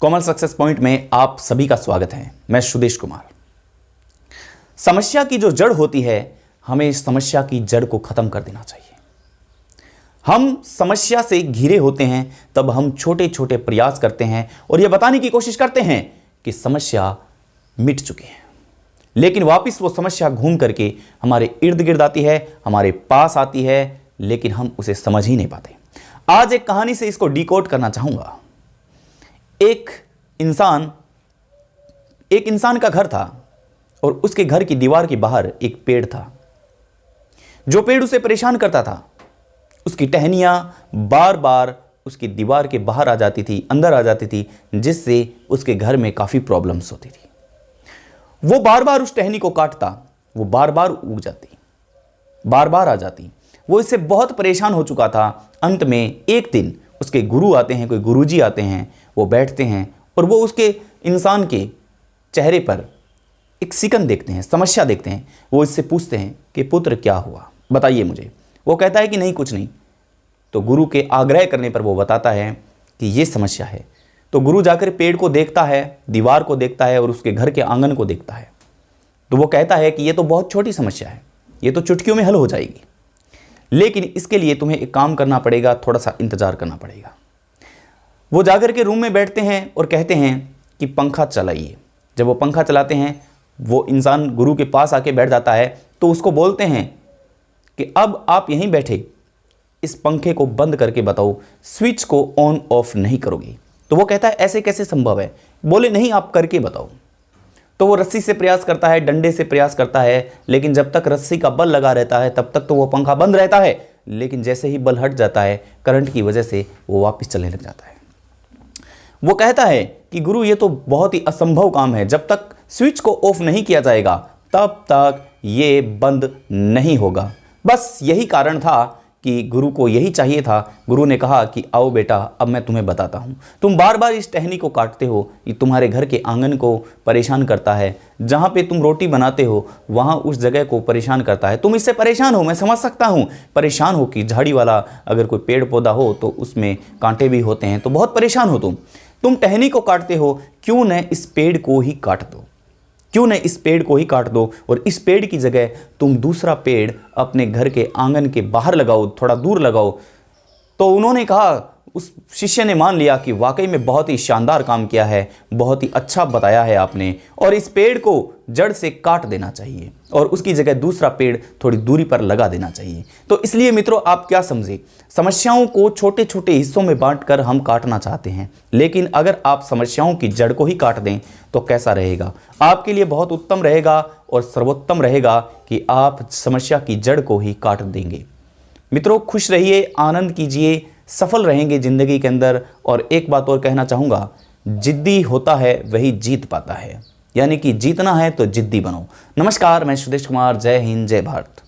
Common success point में आप सभी का स्वागत है। मैं सुदेश कुमार। समस्या की जो जड़ होती है, हमें इस समस्या की जड़ को खत्म कर देना चाहिए। हम समस्या से घिरे होते हैं, तब हम छोटे छोटे प्रयास करते हैं और यह बताने की कोशिश करते हैं कि समस्या मिट चुकी है, लेकिन वापस वो समस्या घूम करके हमारे इर्द गिर्द आती है, हमारे पास आती है, लेकिन हम उसे समझ ही नहीं पाते। आज एक कहानी से इसको डिकोड करना चाहूंगा। एक इंसान का घर था और उसके घर की दीवार के बाहर एक पेड़ था। जो पेड़ उसे परेशान करता था, उसकी टहनियां बार बार उसकी दीवार के बाहर आ जाती थी, अंदर आ जाती थी, जिससे उसके घर में काफी प्रॉब्लम्स होती थी। वो बार बार उस टहनी को काटता, वो बार बार उग जाती, बार बार आ जाती। वो इससे बहुत परेशान हो चुका था। अंत में एक दिन उसके गुरु आते हैं, कोई गुरुजी आते हैं, वो बैठते हैं और वो उसके इंसान के चेहरे पर एक सिकन देखते हैं, समस्या देखते हैं। वो इससे पूछते हैं कि पुत्र क्या हुआ, बताइए मुझे। वो कहता है कि नहीं, कुछ नहीं। तो गुरु के आग्रह करने पर वो बताता है कि ये समस्या है। तो गुरु जाकर पेड़ को देखता है, दीवार को देखता है और उसके घर के आंगन को देखता है। तो वो कहता है कि ये तो बहुत छोटी समस्या है, ये तो चुटकियों में हल हो जाएगी, लेकिन इसके लिए तुम्हें एक काम करना पड़ेगा, थोड़ा सा इंतजार करना पड़ेगा। वो जाकर के रूम में बैठते हैं और कहते हैं कि पंखा चलाइए। जब वो पंखा चलाते हैं, वो इंसान गुरु के पास आके बैठ जाता है। तो उसको बोलते हैं कि अब आप यहीं बैठे इस पंखे को बंद करके बताओ, स्विच को ऑन ऑफ नहीं करोगे। तो वो कहता है ऐसे कैसे संभव है। बोले नहीं, आप करके बताओ। तो वो रस्सी से प्रयास करता है, डंडे से प्रयास करता है, लेकिन जब तक रस्सी का बल लगा रहता है तब तक तो वो पंखा बंद रहता है। लेकिन जैसे ही बल हट जाता है, करंट की वजह से वो वापस चलने लग जाता है। वो कहता है कि गुरु, ये तो बहुत ही असंभव काम है, जब तक स्विच को ऑफ नहीं किया जाएगा तब तक ये बंद नहीं होगा। बस यही कारण था कि गुरु को यही चाहिए था। गुरु ने कहा कि आओ बेटा, अब मैं तुम्हें बताता हूँ। तुम बार बार इस टहनी को काटते हो, ये तुम्हारे घर के आंगन को परेशान करता है, जहाँ पे तुम रोटी बनाते हो वहाँ उस जगह को परेशान करता है। तुम इससे परेशान हो, मैं समझ सकता हूँ, परेशान हो कि झाड़ी वाला अगर कोई पेड़ पौधा हो तो उसमें कांटे भी होते हैं, तो बहुत परेशान हो तुम टहनी को काटते हो। क्यों न इस पेड़ को ही काट दो, क्यों न इस पेड़ को ही काट दो और इस पेड़ की जगह तुम दूसरा पेड़ अपने घर के आंगन के बाहर लगाओ, थोड़ा दूर लगाओ। तो उन्होंने कहा, उस शिष्य ने मान लिया कि वाकई में बहुत ही शानदार काम किया है, बहुत ही अच्छा बताया है आपने, और इस पेड़ को जड़ से काट देना चाहिए और उसकी जगह दूसरा पेड़ थोड़ी दूरी पर लगा देना चाहिए। तो इसलिए मित्रों, आप क्या समझे, समस्याओं को छोटे छोटे हिस्सों में बांटकर हम काटना चाहते हैं, लेकिन अगर आप समस्याओं की जड़ को ही काट दें तो कैसा रहेगा। आपके लिए बहुत उत्तम रहेगा और सर्वोत्तम रहेगा कि आप समस्या की जड़ को ही काट देंगे। मित्रों, खुश रहिए, आनंद कीजिए, सफल रहेंगे जिंदगी के अंदर। और एक बात और कहना चाहूँगा, जिद्दी होता है वही जीत पाता है, यानी कि जीतना है तो जिद्दी बनो। नमस्कार, मैं सुदेश कुमार। जय हिंद, जय भारत।